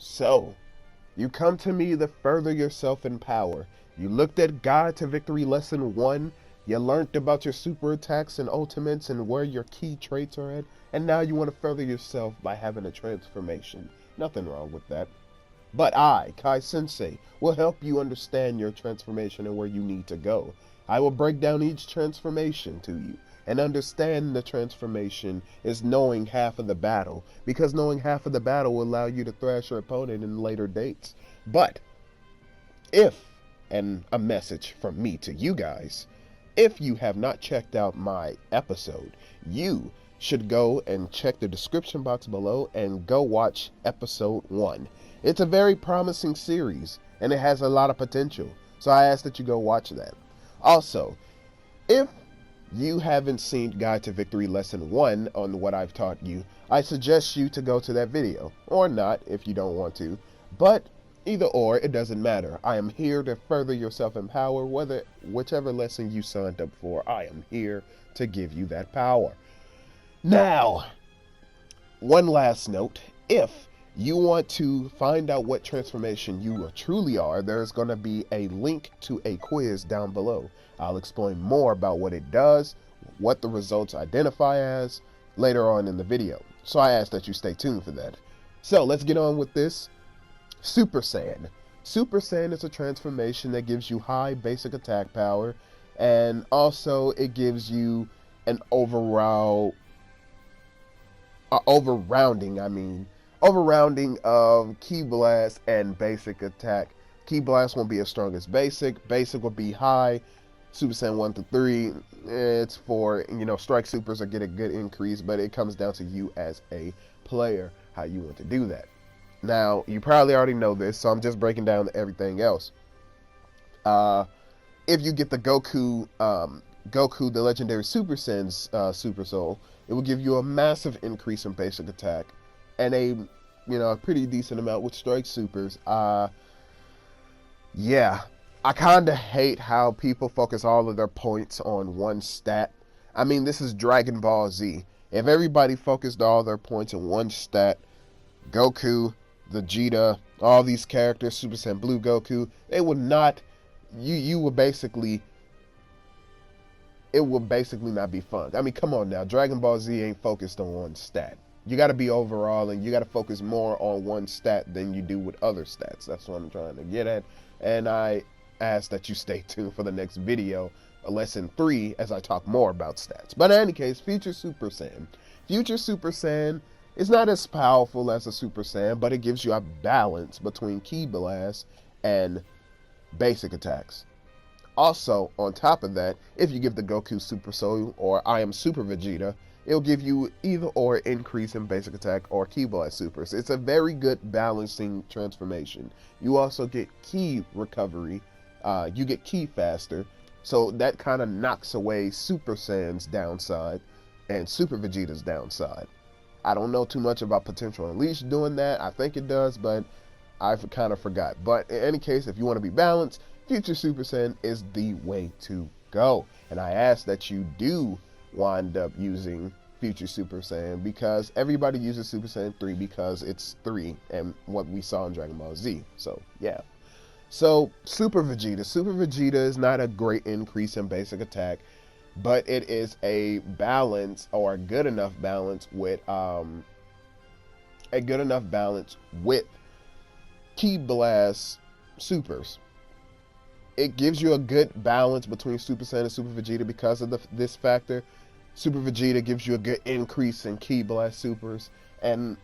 So, you come to me to further yourself in power. You looked at Guide to Victory Lesson 1, you learned about your super attacks and ultimates and where your key traits are at, and now you want to further yourself by having a transformation. Nothing wrong with that. But I, Kai Sensei, will help you understand your transformation and where you need to go. I will break down each transformation to you. And understand the transformation is knowing half of the battle, because knowing half of the battle will allow you to thrash your opponent in later dates. But if, and a message from me to you guys, if you have not checked out my episode, you should go and check the description box below and go watch episode 1. It's a very promising series and it has a lot of potential. So I ask that you go watch that. Also, if you haven't seen Guide to Victory Lesson 1 on what I've taught you, I suggest you to go to that video. Or not, if you don't want to. But either or, it doesn't matter. I am here to further yourself in power. Whichever lesson you signed up for, I am here to give you that power. Now, one last note. If you want to find out what transformation you truly are, there's going to be a link to a quiz down below. I'll explain more about what it does, what the results identify as, later on in the video. So I ask that you stay tuned for that. So let's get on with this. Super Saiyan. Super Saiyan is a transformation that gives you high basic attack power, and also it gives you an overrounding of Ki Blast and basic attack. Ki Blast won't be as strong as basic. Basic will be high. Super Saiyan 1 to 3, it's for, strike supers or get a good increase, but it comes down to you as a player, how you want to do that. Now, you probably already know this, so I'm just breaking down everything else. If you get the Goku, the legendary Super Saiyan's Super Soul, it will give you a massive increase in basic attack and a pretty decent amount with strike supers. Yeah, I kind of hate how people focus all of their points on one stat. I mean, this is Dragon Ball Z. If everybody focused all their points on one stat, Goku, Vegeta, all these characters, Super Saiyan Blue Goku, they would not, you would basically, it will basically not be fun. I mean, come on now, Dragon Ball Z ain't focused on one stat. You got to be overall, and you got to focus more on one stat than you do with other stats. That's what I'm trying to get at. And I ask that you stay tuned for the next video, lesson 3, as I talk more about stats. But in any case, Future Super Saiyan. Future Super Saiyan is not as powerful as a Super Saiyan, but it gives you a balance between Ki Blast and basic attacks. Also, on top of that, if you give the Goku Super Soul or I Am Super Vegeta, it'll give you either or increase in basic attack or Ki Blast supers. It's a very good balancing transformation. You also get Ki recovery. You get Ki faster, so that kind of knocks away Super Saiyan's downside and Super Vegeta's downside. I don't know too much about Potential Unleashed doing that. I think it does, but I've kind of forgot. But in any case, if you want to be balanced, Future Super Saiyan is the way to go. And I ask that you do wind up using Future Super Saiyan, because everybody uses Super Saiyan 3 because it's 3 and what we saw in Dragon Ball Z. So, yeah. So, Super Vegeta. Super Vegeta is not a great increase in basic attack, but it is a balance, or a good enough balance with Ki Blast supers. It gives you a good balance between Super Saiyan and Super Vegeta because of this factor. Super Vegeta gives you a good increase in Ki Blast supers, and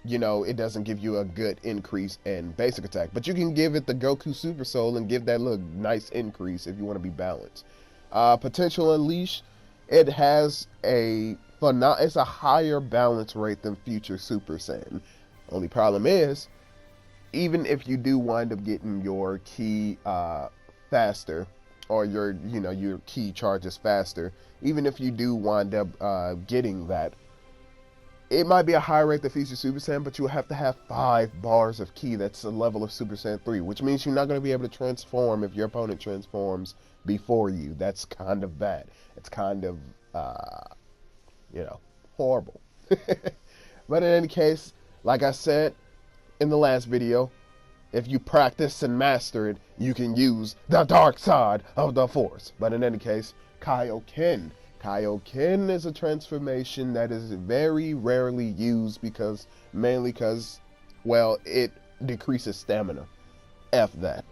it doesn't give you a good increase in basic attack. But you can give it the Goku Super Soul and give that little nice increase if you want to be balanced. Potential Unleash, it has it's a higher balance rate than Future Super Saiyan. Only problem is, even if you do wind up getting your Ki faster, or your Ki charges faster, even if you do wind up getting that, it might be a high rate than Future Super Saiyan, but you'll have to have 5 bars of Ki. That's the level of Super Saiyan 3, which means you're not going to be able to transform if your opponent transforms before you. That's kind of bad. It's kind of, horrible. But in any case, Like I said in the last video, if you practice and master it, you can use the dark side of the Force. But in any case, Kaioken. Kaioken is a transformation that is very rarely used mainly because, well, it decreases stamina. F that.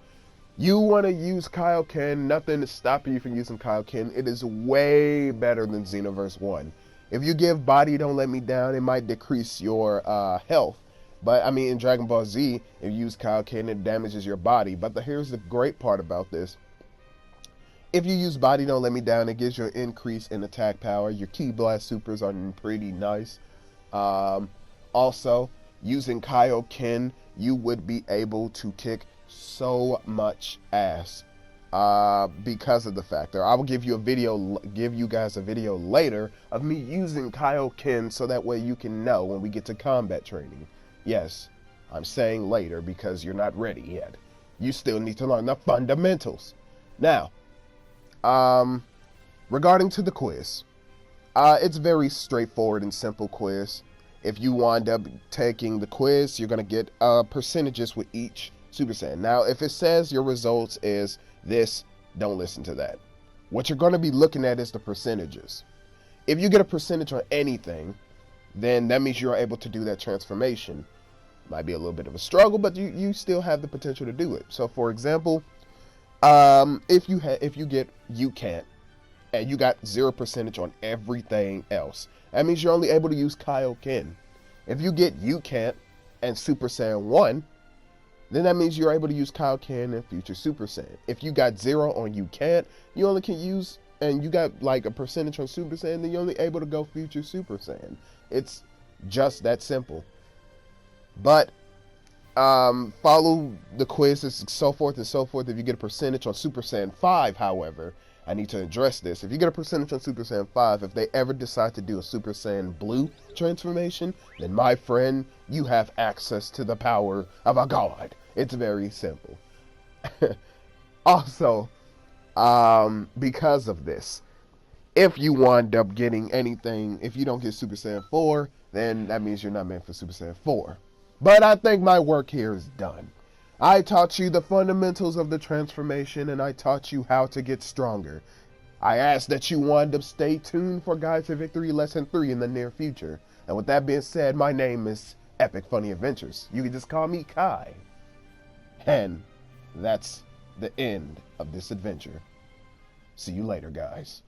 You want to use Kaioken, nothing is stopping you from using Kaioken. It is way better than Xenoverse 1. If you give Body Don't Let Me Down, it might decrease your health. But, I mean, in Dragon Ball Z, if you use Kaioken, it damages your body. But here's the great part about this. If you use Body Don't Let Me Down, it gives you an increase in attack power. Your Ki Blast Supers are pretty nice. Also, using Kaioken, you would be able to kick so much ass because of the factor. I will give you guys a video later of me using Kaioken so that way you can know when we get to combat training. Yes, I'm saying later because you're not ready yet. You still need to learn the fundamentals. Now, regarding to the quiz, it's very straightforward and simple quiz. If you wind up taking the quiz, you're going to get percentages with each Super Saiyan. Now, if it says your results is this, don't listen to that. What you're going to be looking at is the percentages. If you get a percentage on anything, then that means you're able to do that transformation. Might be a little bit of a struggle, but you still have the potential to do it. So, for example, if you get you can't, and you got 0% on everything else, that means you're only able to use Kaioken. If you get you can't and Super Saiyan 1, then that means you're able to use Kaioken and Future Super Saiyan. If you got 0 on you can't, you only can use, and you got like a percentage on Super Saiyan, then you're only able to go Future Super Saiyan. It's just that simple. But follow the quizzes, so forth and so forth. If you get a percentage on Super Saiyan 5, however, I need to address this. If you get a percentage on Super Saiyan 5, if they ever decide to do a Super Saiyan Blue transformation, then my friend, you have access to the power of a god. It's very simple. Also, because of this, if you wind up getting anything, if you don't get Super Saiyan 4, then that means you're not meant for Super Saiyan 4. But I think my work here is done. I taught you the fundamentals of the transformation, and I taught you how to get stronger. I ask that you wind up stay tuned for Guide to Victory Lesson 3 in the near future. And with that being said, my name is Epic Funny Adventures. You can just call me Kai. And that's the end of this adventure. See you later, guys.